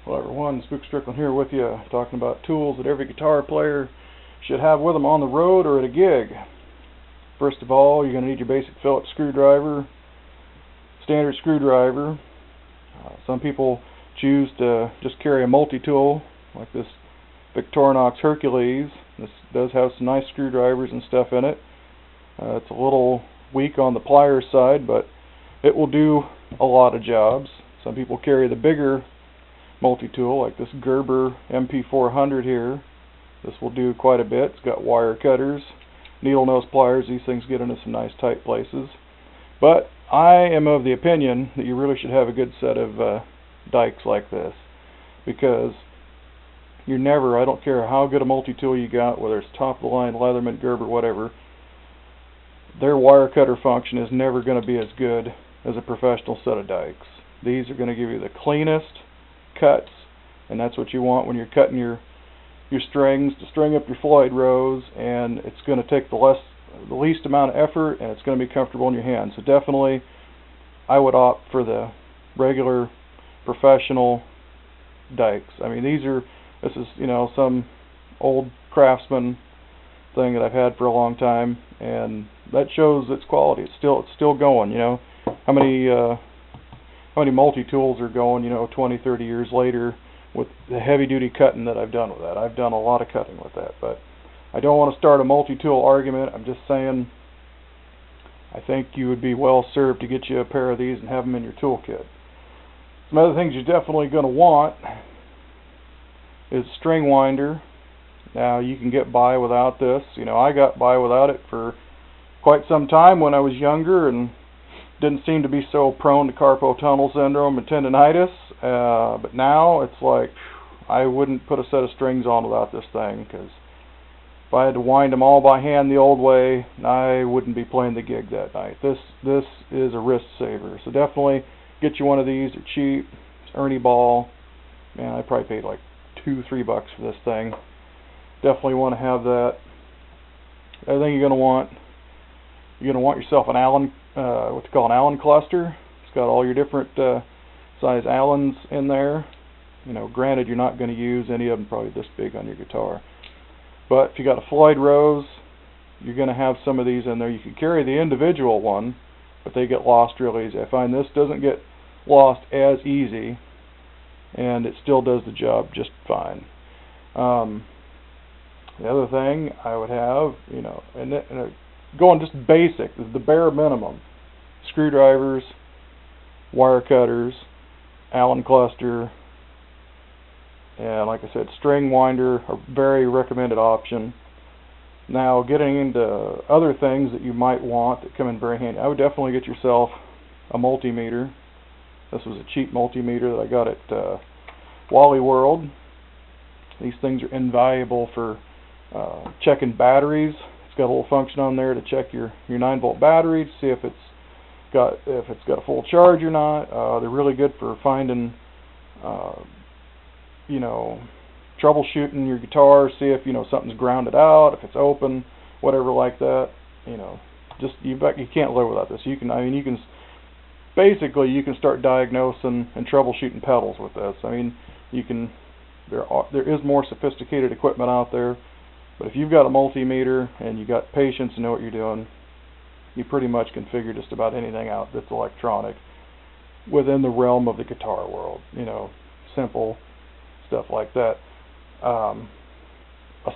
Hello everyone, Spook Strickland here with you, talking about tools that every guitar player should have with them on the road or at a gig. First of all, you're going to need your basic Phillips screwdriver, standard screwdriver. Some people choose to just carry a multi-tool like this Victorinox Hercules. This does have some nice screwdrivers and stuff in it. It's a little weak on the pliers side, but it will do a lot of jobs. Some people carry the bigger multi-tool like this Gerber MP400 here. This will do quite a bit. It's got wire cutters, needle nose pliers. These things get into some nice tight places. But I am of the opinion that you really should have a good set of dikes like this, because you're never, I don't care how good a multi-tool you got, whether it's top of the line, Leatherman, Gerber, whatever, their wire cutter function is never going to be as good as a professional set of dikes. These are going to give you the cleanest cuts, and that's what you want when you're cutting your strings to string up your Floyd Rose, and it's going to take the least amount of effort, and it's going to be comfortable in your hands. So definitely I would opt for the regular professional dikes. I mean, this is some old Craftsman thing that I've had for a long time, and that shows its quality. It's still going. How many multi-tools are going 20, 30 years later with the heavy-duty cutting that I've done with that. I've done a lot of cutting with that, but I don't want to start a multi-tool argument. I'm just saying I think you would be well served to get you a pair of these and have them in your toolkit. Some other things you're definitely going to want is a string winder. Now, you can get by without this. I got by without it for quite some time when I was younger and didn't seem to be so prone to carpal tunnel syndrome and tendonitis, but now it's like I wouldn't put a set of strings on without this thing, because if I had to wind them all by hand the old way, I wouldn't be playing the gig that night. This is a wrist saver, so definitely get you one of these. They're cheap. It's Ernie Ball. Man, I probably paid like $2-3 for this thing. Definitely want to have that. The other thing you're going to want yourself an Allen, what you call an Allen cluster. It's got all your different size Allens in there. Granted, you're not going to use any of them probably this big on your guitar. But if you got a Floyd Rose, you're going to have some of these in there. You can carry the individual one, but they get lost real easy. I find this doesn't get lost as easy, and it still does the job just fine. The other thing I would have, going just basic, is the bare minimum. Screwdrivers, wire cutters, Allen cluster, and like I said, string winder, a very recommended option. Now, getting into other things that you might want that come in very handy, I would definitely get yourself a multimeter. This was a cheap multimeter that I got at Wally World. These things are invaluable for checking batteries. It's got a little function on there to check your 9-volt battery to see if it's got a full charge or not. They're really good for finding, troubleshooting your guitar, see if something's grounded out, if it's open, whatever like that. Just you can't live without this. You can basically start diagnosing and troubleshooting pedals with this. There is more sophisticated equipment out there, but if you've got a multimeter and you got patience and know what you're doing, you pretty much can figure just about anything out that's electronic within the realm of the guitar world. Simple stuff like that. A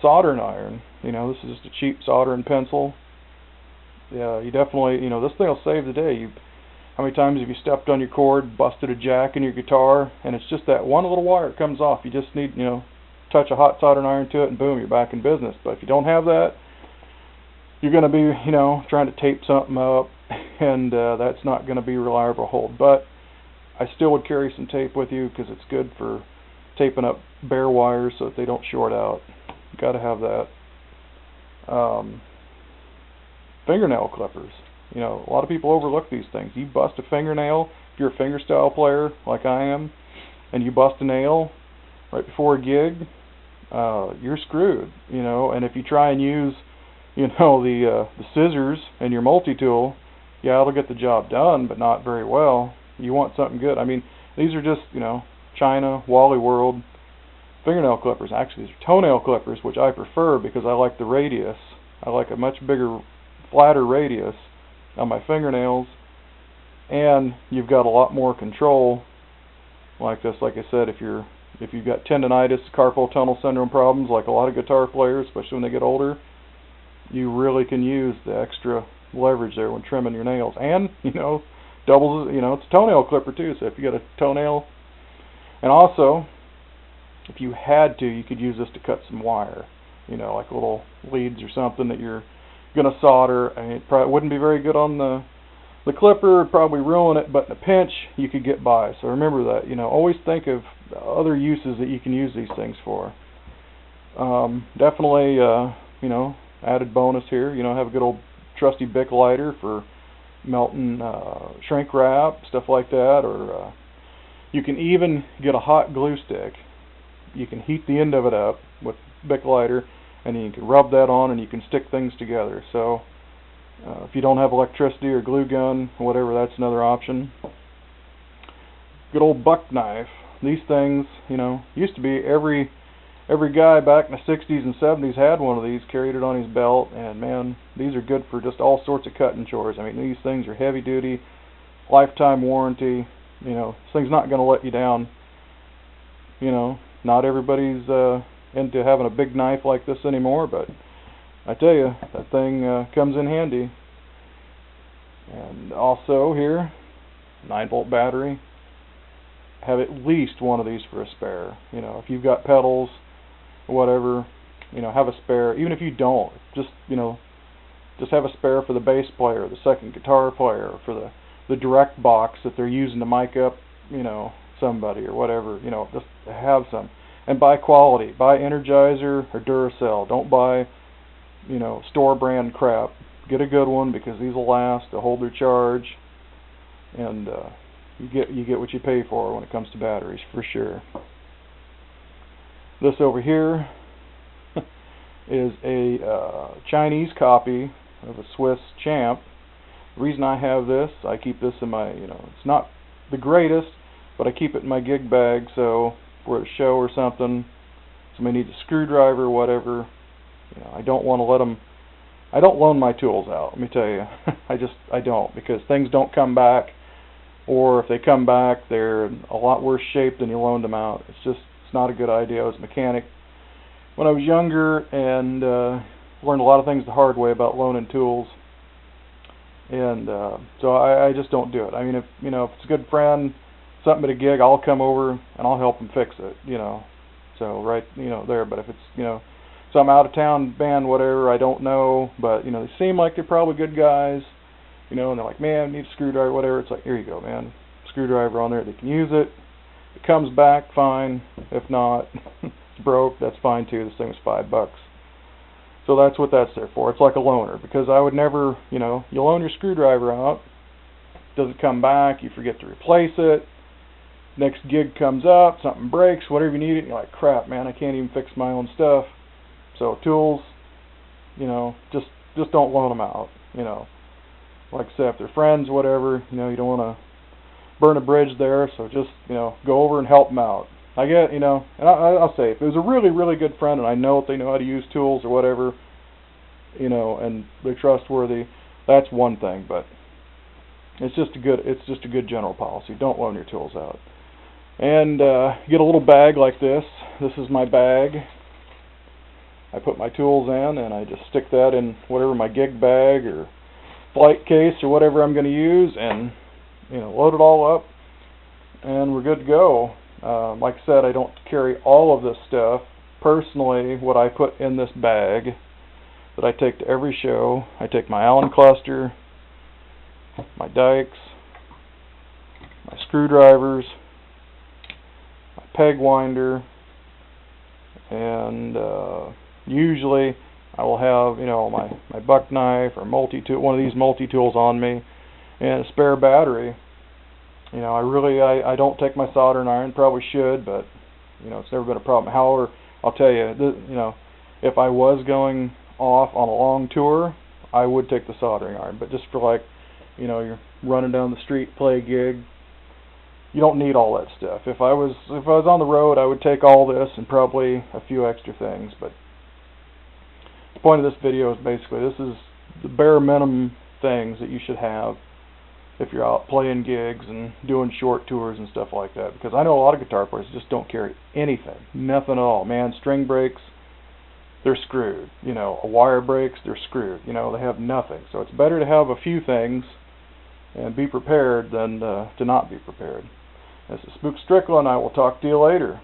soldering iron. This is just a cheap soldering pencil. Yeah, you definitely, this thing will save the day. How many times have you stepped on your cord, busted a jack in your guitar, and it's just that one little wire that comes off. You just need, touch a hot soldering iron to it, and boom, you're back in business. But if you don't have that, you're going to be, trying to tape something up, and that's not going to be reliable hold. But I still would carry some tape with you, because it's good for taping up bare wires so that they don't short out. You got to have that. Fingernail clippers. A lot of people overlook these things. You bust a fingernail, if you're a fingerstyle player like I am, and you bust a nail right before a gig, you're screwed. And if you try and use, the scissors in your multi-tool, yeah, it'll get the job done, but not very well. You want something good. These are just, China, Wally World fingernail clippers. Actually, these are toenail clippers, which I prefer because I like the radius. I like a much bigger, flatter radius on my fingernails, and you've got a lot more control. Like this, like I said, if you've got tendonitis, carpal tunnel syndrome problems, like a lot of guitar players, especially when they get older, you really can use the extra leverage there when trimming your nails. And, doubles, it's a toenail clipper too, so if you got a toenail. And also, if you had to, you could use this to cut some wire, like little leads or something that you're going to solder. I mean, it probably wouldn't be very good on the clipper, would probably ruin it, but in a pinch, you could get by. So remember that, always think of other uses that you can use these things for. Definitely, added bonus here, have a good old trusty Bic lighter for melting shrink wrap, stuff like that, or you can even get a hot glue stick. You can heat the end of it up with Bic lighter, and you can rub that on and you can stick things together. So if you don't have electricity or glue gun, whatever, that's another option. Good old buck knife. These things, used to be every guy back in the 60s and 70s had one of these, carried it on his belt, and man, these are good for just all sorts of cutting chores. I mean, these things are heavy duty, lifetime warranty. This thing's not going to let you down. Not everybody's into having a big knife like this anymore, but I tell you, that thing comes in handy. And also here, 9-volt battery. Have at least one of these for a spare. If you've got pedals, whatever, have a spare. Even if you don't, just have a spare for the bass player, the second guitar player, for the direct box that they're using to mic up, somebody or whatever. Just have some. And buy quality. Buy Energizer or Duracell. Don't buy, store brand crap. Get a good one because these will last. They'll hold their charge, and you get what you pay for when it comes to batteries, for sure. This over here is a Chinese copy of a Swiss Champ. The reason I have this, I keep this in my, it's not the greatest, but I keep it in my gig bag, so if we're at a show or something, somebody needs a screwdriver or whatever, I don't want to let them, I don't loan my tools out, let me tell you. I don't, because things don't come back, or if they come back, they're in a lot worse shape than you loaned them out. It's not a good idea. I was a mechanic when I was younger, and learned a lot of things the hard way about loaning tools. And so I just don't do it. I mean, if it's a good friend, something at a gig, I'll come over and I'll help them fix it. So right, there. But if it's some out of town band, whatever, I don't know, but they seem like they're probably good guys. And they're like, man, I need a screwdriver, whatever. It's like, here you go, man. Screwdriver on there. They can use it. If it comes back, fine. If not, it's broke. That's fine too. This thing was $5. So that's what that's there for. It's like a loaner, because I would never, you loan your screwdriver out. Doesn't come back. You forget to replace it. Next gig comes up, something breaks, whatever you need it. And you're like, crap, man, I can't even fix my own stuff. So tools, just don't loan them out. Like I said, if they're friends, whatever, you don't want to burn a bridge there, so just, go over and help them out. I get, and I'll say, if it was a really, really good friend and I know they know how to use tools or whatever, and they're trustworthy, that's one thing, but it's just a good general policy. Don't loan your tools out. And get a little bag like this. This is my bag. I put my tools in and I just stick that in whatever, my gig bag or flight case or whatever I'm going to use, and load it all up, and we're good to go. Like I said, I don't carry all of this stuff. Personally, what I put in this bag that I take to every show, I take my Allen cluster, my dikes, my screwdrivers, my peg winder, and usually I will have, my buck knife or multi-tool, one of these multi-tools on me, and a spare battery. I don't take my soldering iron, probably should, but, it's never been a problem. However, I'll tell you, if I was going off on a long tour, I would take the soldering iron, but just for you're running down the street, play a gig, you don't need all that stuff. If I was on the road, I would take all this and probably a few extra things. But the point of this video is basically this is the bare minimum things that you should have if you're out playing gigs and doing short tours and stuff like that. Because I know a lot of guitar players just don't carry anything, nothing at all. Man, string breaks, they're screwed. You know, a wire breaks, they're screwed. You know, they have nothing. So it's better to have a few things and be prepared than to not be prepared. This is Spook Strickland. I will talk to you later.